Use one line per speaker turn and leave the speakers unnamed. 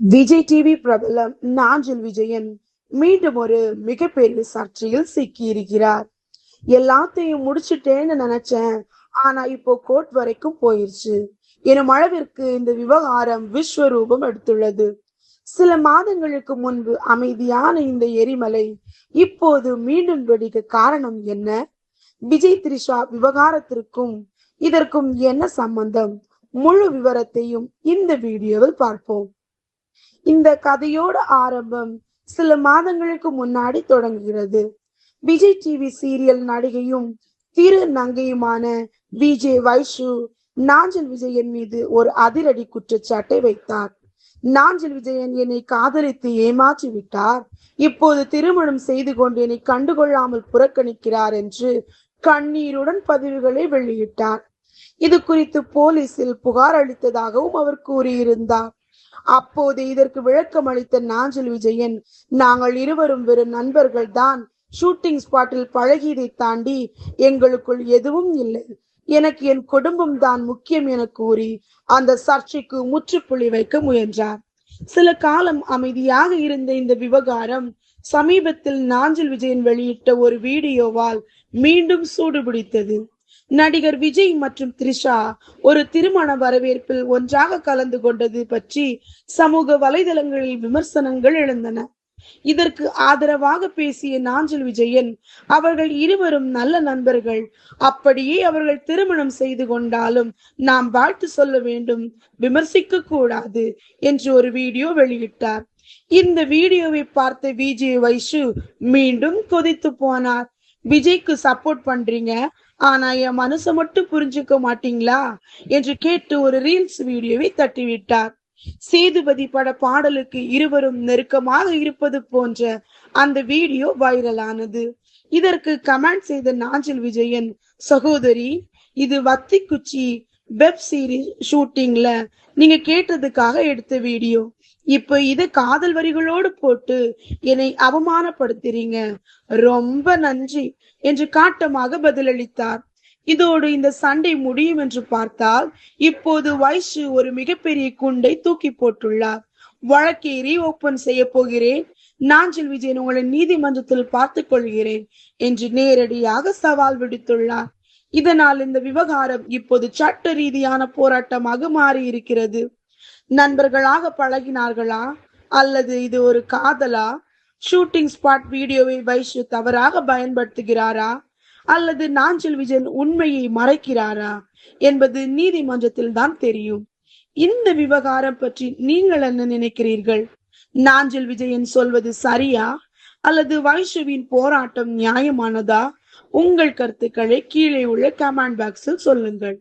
Vijay TV பிரபலம் நாஞ்சில் விஜயன் மீண்டும் ஒரு மிகப்பெரிய சர்ச்சையில் சிக்கி இருக்கிறார். எல்லாத்தையும் முடிச்சுட்டேன்னு நினைச்சேன், ஆனா இப்போ கோர்ட் வரைக்கும் போயிருச்சு எனும் அளவிற்கு இந்த விவகாரம் விஸ்வரூபம் எடுத்துள்ளது. சில மாதங்களுக்கு முன்பு அமைதியான இந்த எரிமலை இப்போது மீண்டும் வெடிக்க காரணம் என்ன? விஜய் த்ரிஷா விவகாரத்திற்கும் இதற்கும் என்ன சம்பந்தம்? முழு விவரத்தையும் இந்த வீடியோவில் பார்ப்போம். இந்த கதையோட ஆரம்பம் சில மாதங்களுக்கு முன்னாடி தொடங்குகிறது. விஜய் டிவி சீரியல் நடிகையும் திரு நங்கையுமான விஜய் வைஷு நாஞ்சில் விஜயன் மீது ஒரு அதிரடி குற்றச்சாட்டை வைத்தார். நாஞ்சில் விஜயன் என்னை காதலித்து ஏமாற்றி விட்டார், இப்போது திருமணம் செய்து கொண்டு என்னை கண்டுகொள்ளாமல் புறக்கணிக்கிறார் என்று கண்ணீருடன் பதிவுகளை வெளியிட்டார். இது குறித்து போலீசில் புகார் அளித்ததாகவும் அவர் கூறியிருந்தார். அப்போது இதற்கு விளக்கம் அளித்த நாஞ்சில் விஜயன், நாங்கள் இருவரும் வெறும் நண்பர்கள் தான், ஷூட்டிங் ஸ்பாட்டில் பழகியதை தாண்டி எங்களுக்குள் எதுவும் இல்லை, எனக்கு என் குடும்பம் தான் முக்கியம் என கூறி அந்த சர்ச்சைக்கு முற்றுப்புள்ளி வைக்க முயன்றார். சில காலம் அமைதியாக இருந்த இந்த விவகாரம் சமீபத்தில் நாஞ்சில் விஜயன் வெளியிட்ட ஒரு வீடியோவால் மீண்டும் சூடுபிடித்தது. நடிகர் விஜய் மற்றும் த்ரிஷா ஒரு திருமண வரவேற்பில் ஒன்றாக கலந்து கொண்டது பற்றி சமூக வலைதளங்களில் விமர்சனங்கள் எழுந்தன. இதற்கு ஆதரவாக பேசிய நாஞ்சில் விஜயன், அவர்கள் இருவரும் நல்ல நண்பர்கள், அப்படியே அவர்கள் திருமணம் செய்து கொண்டாலும் நாம் வாழ்த்து சொல்ல வேண்டும், விமர்சிக்க கூடாது என்று ஒரு வீடியோ வெளியிட்டார். இந்த வீடியோவை பார்த்த விஜய் வைஷு மீண்டும் கொதித்து போனார். விஜய்க்கு சப்போர்ட் பண்றீங்க, ஆனா என் மனசை மட்டும் புரிஞ்சுக்க மாட்டீங்களா என்று கேட்டு ஒரு ரீல்ஸ் வீடியோவை தட்டிவிட்டார். சேதுபதி பட பாடலுக்கு இருவரும் நெருக்கமாக இருப்பது போன்ற அந்த வீடியோ வைரலானது. இதற்கு கமெண்ட் செய்த நாஞ்சில் விஜயன், சகோதரி, இது வத்திக்குச்சி வெப் சீரிஸ் ஷூட்டிங்ல நீங்க கேட்டதுக்காக எடுத்த வீடியோ, இப்ப இத காதல் வரிகளோடு போட்டு என்னை அவமானப்படுத்துறீங்க, ரொம்ப நன்றி என்று காட்டமாக பதிலளித்தார். இதோடு இந்த சண்டை முடியும் என்று பார்த்தால் இப்போது வைஷு ஒரு மிகப்பெரிய குண்டை தூக்கி போட்டுள்ளார். வழக்கை ரீஓபன் செய்ய போகிறேன், நாஞ்சில் விஜயன் உங்களை நீதிமன்றத்தில் பார்த்துக் கொள்கிறேன் என்று நேரடியாக சவால் விடுத்துள்ளார். இதனால் இந்த விவகாரம் இப்போது சட்ட ரீதியான போராட்டமாக மாறி இருக்கிறது. நண்பர்களாக பழகினார்களா அல்லது இது ஒரு காதலா? ஷூட்டிங் ஸ்பாட் வீடியோவை வைஷு தவறாக பயன்படுத்துகிறாரா அல்லது நாஞ்சில் விஜயன் உண்மையை மறைக்கிறாரா என்பது நீதிமன்றத்தில் தான் தெரியும். இந்த விவகாரம் பற்றி நீங்கள் என்ன நினைக்கிறீர்கள்? நாஞ்சில் விஜயன் சொல்வது சரியா அல்லது வைஷுவின் போராட்டம் நியாயமானதா? உங்கள் கருத்துக்களை கீழே உள்ள கமெண்ட் பாக்ஸில் சொல்லுங்கள்.